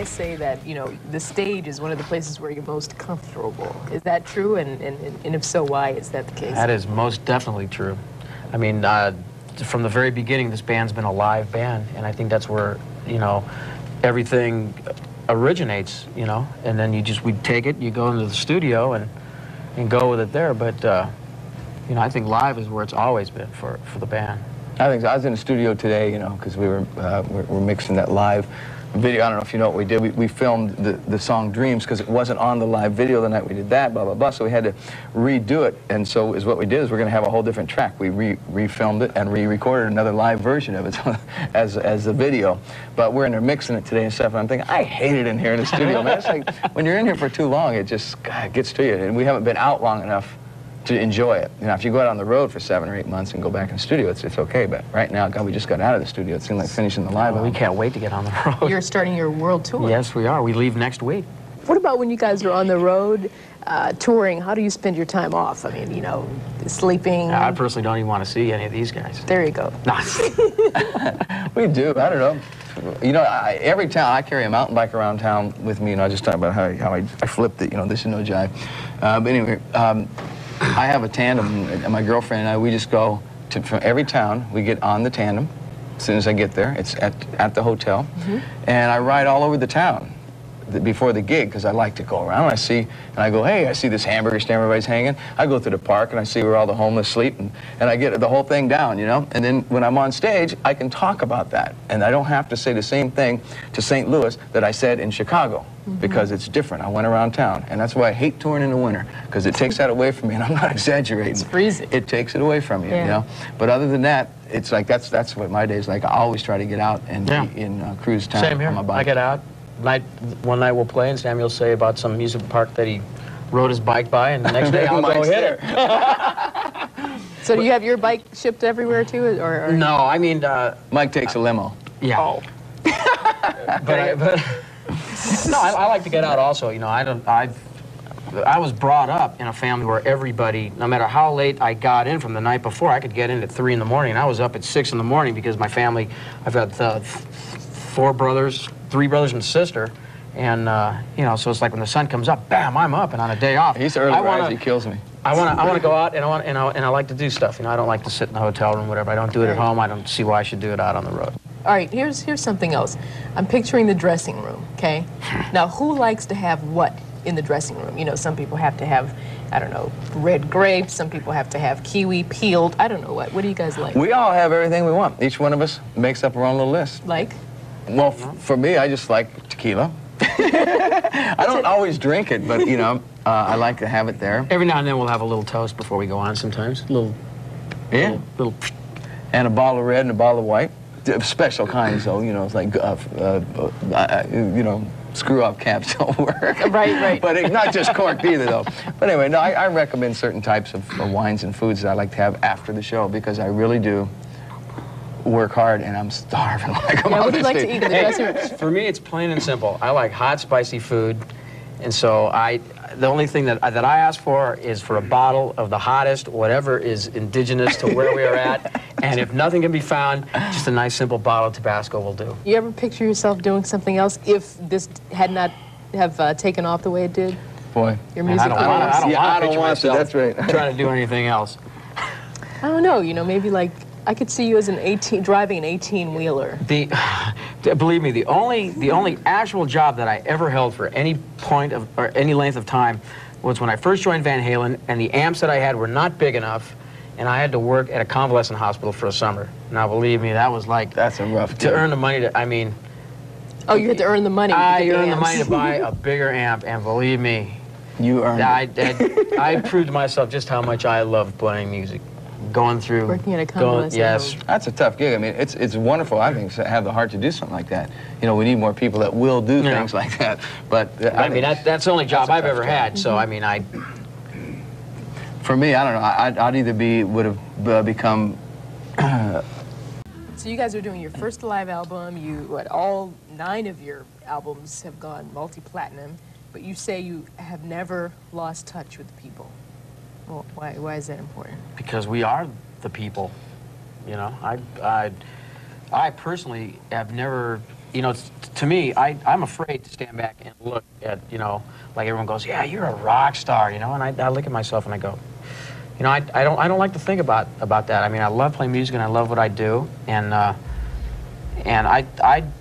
guys say that, you know, the stage is one of the places where you're most comfortable. Is that true? And if so, why is that the case? That is most definitely true. I mean, from the very beginning, this band's been a live band, and I think that's where, you know, everything originates, you know, and then we take it, you go into the studio and go with it there, but, you know, I think live is where it's always been for the band. I think so. I was in the studio today, you know, because we're mixing that live video. I don't know if you know what we did. We filmed the song Dreams because it wasn't on the live video the night we did that, blah, blah, blah. So we had to redo it. And so what we did is we're going to have a whole different track. We refilmed it and re-recorded another live version of it as the video. But we're in there mixing it today and stuff. And I'm thinking, I hate it in here in the studio, man. It's like when you're in here for too long, it just gets to you. And we haven't been out long enough to enjoy it. You know, if you go out on the road for 7 or 8 months and go back in the studio, it's okay. But right now, God, we just got out of the studio. It seemed like finishing the live. Well, we can't wait to get on the road. You're starting your world tour. Yes, we are. We leave next week. What about when you guys are on the road touring? How do you spend your time off? I mean, you know, sleeping. I personally don't even want to see any of these guys. There you go. We do. I don't know. You know, every town, I carry a mountain bike around town with me, and I just talk about how I flipped it. You know, this is no jive. But anyway, I have a tandem, and my girlfriend and I, we just go from every town. We get on the tandem as soon as I get there. It's at the hotel. And I ride all over the town before the gig because I like to go around. And I go, hey, I see this hamburger stand everybody's hanging. I go through the park and I see where all the homeless sleep, and I get the whole thing down, you know? And then when I'm on stage, I can talk about that. And I don't have to say the same thing to St. Louis that I said in Chicago. Because it's different. I went around town, and that's why I hate touring in the winter, because it takes that away from me, and I'm not exaggerating. It's freezing. It takes it away from you, you know. But other than that, it's like that's what my day's like. I always try to get out and be in cruise town. Same here. On my bike. I get out. One night we'll play, and Samuel will say about some amusement park that he rode his bike by, and the next day I'll go hit it. So do you have your bike shipped everywhere too, or? No, I mean Mike takes a limo. Yeah. Oh. but no, I like to get out also. You know, I was brought up in a family where everybody, no matter how late I got in from the night before, I could get in at 3 in the morning. And I was up at 6 in the morning because my family, I've got 3 brothers and a sister. And, you know, so it's like when the sun comes up, bam, I'm up, and on a day off. He's early rise, he kills me. I want to go out, and I like to do stuff. You know, I don't like to sit in the hotel room, whatever. I don't do it at home. I don't see why I should do it out on the road. All right, here's something else. I'm picturing the dressing room, okay? Now, who likes to have what in the dressing room? You know, some people have to have, I don't know, red grapes. Some people have to have kiwi peeled. I don't know what. What do you guys like? We all have everything we want. Each one of us makes up our own little list. Like? Well, for me, I just like tequila. I don't always drink it, but, you know, I like to have it there. Every now and then we'll have a little toast before we go on sometimes. Little. And a bottle of red and a bottle of white. Special kinds, though, you know, it's like, you know, screw-off caps don't work. Right. But not just corked either, though. But anyway, no, I recommend certain types of wines and foods that I like to have after the show because I really do work hard and I'm starving. Like what do you like to eat in the dressing room? For me, it's plain and simple. I like hot, spicy food, and so the only thing that I ask for is for a bottle of the hottest, whatever is indigenous to where we are at, and if nothing can be found, just a nice simple bottle of Tabasco will do. You ever picture yourself doing something else if this had not have taken off the way it did? Boy. Your music I don't want to. That's right. Trying to do anything else. I don't know, you know, maybe like I could see you as driving an 18-wheeler. Believe me, the only actual job that I ever held for any point of or any length of time was when I first joined Van Halen, and the amps that I had were not big enough, and I had to work at a convalescent hospital for a summer. Now, believe me, that was like that's a rough to earn the money to. I mean, oh, you had to earn the money. I earned the money to buy a bigger amp, and believe me, you earned it. I proved to myself just how much I love playing music. Going through working at a convalescent yes, that's a tough gig. I mean, it's wonderful. I think to have the heart to do something like that. You know, we need more people that will do things like that. But I mean, that's the only job I've ever had. So I mean, for me, I don't know. I'd either would have become. So you guys are doing your first live album. All 9 of your albums have gone multi-platinum, but you say you have never lost touch with the people. Well, why is that important? Because we are the people, you know. I personally have never you know, to me, I'm afraid to stand back and look at, you know, like everyone goes, yeah, you're a rock star, you know, and I look at myself and I go, you know, I don't like to think about that. I mean, I love playing music and I love what I do, and I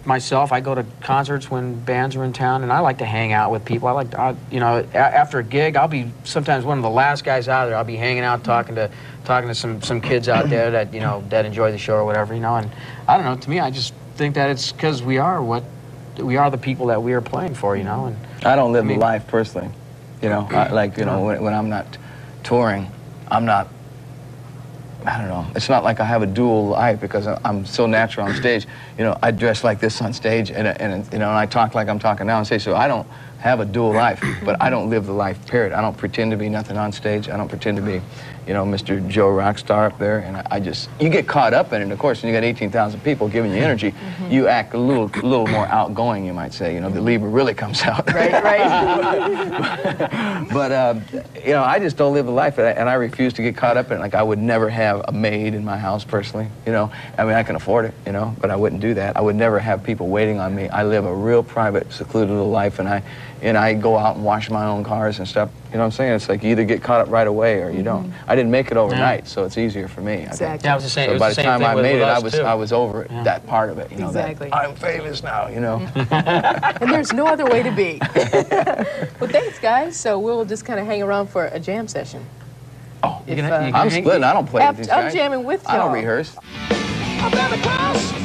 myself, I go to concerts when bands are in town, and I like to hang out with people. You know, after a gig, I'll be sometimes one of the last guys out there. I'll be hanging out, talking to some kids out there that, you know, that enjoy the show or whatever, you know. And I don't know. To me, I just think that it's because we are the people that we are playing for, you know. And I don't live the life personally, you know. You know, when I'm not touring, I'm not. I don't know. It's not like I have a dual life because I'm so natural on stage. You know, I dress like this on stage, and you know, and I talk like I'm talking now on stage. So I don't have a dual life, but I don't live the life. Period. I don't pretend to be nothing on stage. I don't pretend to be, you know, Mr. Joe Rockstar up there. And I just, you get caught up in it. Of course, when you got 18,000 people giving you energy, you act a little more outgoing, you might say. You know, the Libra really comes out. Right, right. But you know, I just don't live the life, and I refuse to get caught up in it. Like, I would never have a maid in my house personally. You know, I mean, I can afford it, you know, but I wouldn't do that. I would never have people waiting on me. I live a real private, secluded little life, and I go out and wash my own cars and stuff. You know what I'm saying? It's like you either get caught up right away or you don't. I didn't make it overnight, so it's easier for me. Exactly. Yeah, I was just saying. So by the time I made it, I was over it, Yeah. that part of it. You know, Exactly. that I'm famous now, you know. And there's no other way to be. Well, thanks, guys. So we'll just kind of hang around for a jam session. Oh, I'm splitting. I don't play with these guys. I'm jamming with y'all. I don't rehearse. I've been across